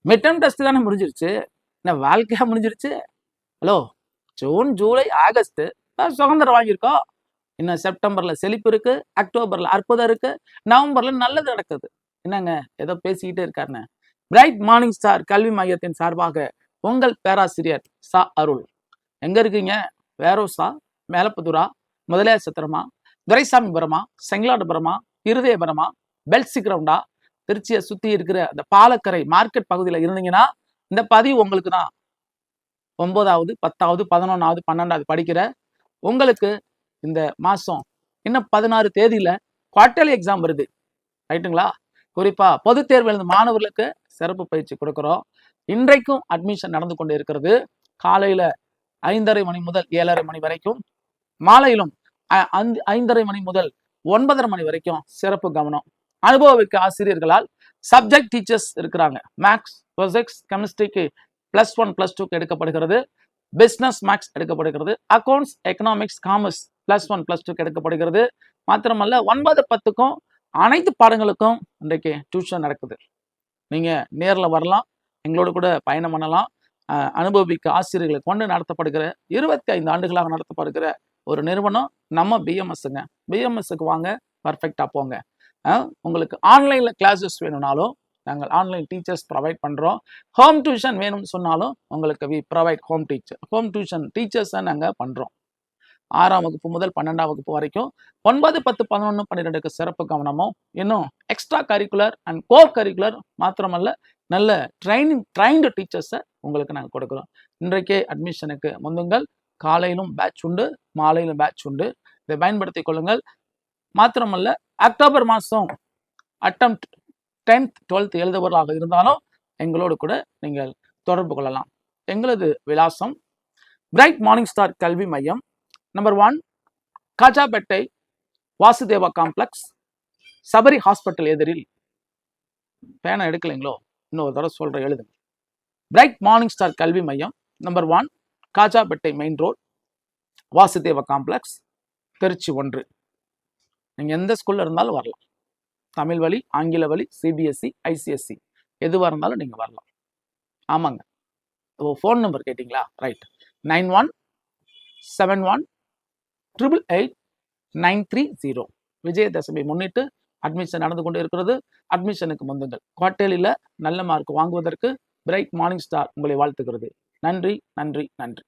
Mid term test தானே முடிஞ்சிருச்சு, என்ன வாழ்க்கையா முடிஞ்சிருச்சு? ஹலோ, ஜூன் ஜூலை ஆகஸ்ட் சுதந்திரம் வாங்கியிருக்கோம். இன்னும் செப்டம்பர்ல செழிப்பு இருக்கு, அக்டோபர்ல அற்புதம் இருக்கு, நவம்பர்ல நல்லது நடக்குது. என்னங்க ஏதோ பேசிக்கிட்டே இருக்காருன்னு. பிரைட் மார்னிங் ஸ்டார் கல்வி மையத்தின் சார்பாக உங்கள் பேராசிரியர் சா அருள். எங்க இருக்கீங்க? வேரோசா, மேலப்புதுரா, முதலியார் சத்திரமா, துரைசாமிபுரமா, செங்கலாடுபுரமா, இருதயபுரமா, பெல்சி கிரவுண்டா, திருச்சியை சுத்தி இருக்கிற அந்த பாலக்கரை மார்க்கெட் பகுதியில் இருந்தீங்கன்னா இந்த பதிவு உங்களுக்கு தான். 9வது 10வது 11வது 12வது படிக்கிற உங்களுக்கு இந்த மாசம் இன்னும் 16 தேதியில குவார்டர்லி எக்ஸாம் வருது, ரைட்டுங்களா? குறிப்பா பொது தேர்வு எழுதும் மாணவர்களுக்கு சிறப்பு பயிற்சி கொடுக்கிறோம். இன்றைக்கும் அட்மிஷன் நடந்து கொண்டு இருக்கிறது. காலையில 5:30 மணி முதல் 7:30 மணி வரைக்கும், மாலையிலும் 5:30 மணி முதல் 9:30 மணி வரைக்கும் சிறப்பு கவனம். அனுபவமிக்க ஆசிரியர்களால் சப்ஜெக்ட் டீச்சர்ஸ் இருக்கிறாங்க. மேக்ஸ், பிசிக்ஸ், கெமிஸ்ட்ரிக்கு +1 +2 எடுக்கப்படுகிறது. பிசினஸ் மேக்ஸ் எடுக்கப்படுகிறது. அக்கௌண்ட்ஸ், எக்கனாமிக்ஸ், காமர்ஸ் +1 +2 எடுக்கப்படுகிறது. மாத்திரமல்ல 9, 10க்கும் அனைத்து பாடங்களுக்கும் இன்றைக்கு டியூஷன் நடக்குது. நீங்க நேர்ல வரலாம், எங்களோட கூட பயணம் பண்ணலாம். அனுபவிக்க ஆசிரியர்களை கொண்டு நடத்தப்படுகிற 25 ஆண்டுகளாக நடத்தப்படுகிற ஒரு நிறுவனம் நம்ம பிஎம்எஸ்ங்க. பிஎம்எஸ்க்கு வாங்க, பர்ஃபெக்டா போங்க. உங்களுக்கு ஆன்லைன்ல கிளாஸஸ் வேணும்னாலும் நாங்கள் ஆன்லைன் டீச்சர்ஸ் ப்ரொவைட் பண்ணுறோம். ஹோம் டியூஷன் வேணும்னு சொன்னாலும் உங்களுக்கு வி ப்ரொவைட் ஹோம் டியூஷன் டீச்சர்ஸை நாங்கள் பண்ணுறோம். 6ஆம் வகுப்பு முதல் 12ஆம் வகுப்பு வரைக்கும் 9, 10, 11, 12க்கு சிறப்பு கவனமும், இன்னும் extra curricular and core curricular மாத்திரமல்ல நல்ல ட்ரைன்டு டீச்சர்ஸை உங்களுக்கு நாங்கள் கொடுக்குறோம். இன்றைக்கே அட்மிஷனுக்கு முந்துங்கள். காலையிலும் பேட்ச் உண்டு, மாலையிலும் பேட்ச் உண்டு. இதை பயன்படுத்திக் கொள்ளுங்கள். மாத்திரமல்ல அக்டோபர் மாதம் அட்டெம்ப்ட் 10th 12th எழுதுபவர்களாக இருந்தாலும் எங்களோடு கூட நீங்கள் தொடர்பு கொள்ளலாம். எங்களது விலாசம் பிரைட் மார்னிங் ஸ்டார் கல்வி மையம், number 1, Kajapettai Vasudeva complex, Sabari hospital எதிரில். பேனா எடுக்கலைங்களோ? இன்னொரு தடவை சொல்ற, எழுதுங்க. பிரைட் மார்னிங் ஸ்டார் கல்வி மையம், number 1, Kajapettai main road, Vasudeva complex, Trichy 1. நீங்க எந்த ஸ்கூல்ல இருந்தாலும் வரலாம். தமிழ் வழி, ஆங்கில வழி, சிபிஎஸ்சி, ஐசிஎஸ்சி எதுவாக இருந்தாலும் நீங்கள் வரலாம். ஆமாங்க. ஃபோன் நம்பர் கேட்டிங்களா? ரைட். 9171888930. விஜயதசமி முன்னிட்டு அட்மிஷன் நடந்து கொண்டு இருக்கிறது. அட்மிஷனுக்கு முந்துங்கள். குவார்டர்லியில் நல்ல மார்க் வாங்குவதற்கு பிரைட் மார்னிங் ஸ்டார் உங்களை வாழ்த்துகிறது. நன்றி, நன்றி, நன்றி.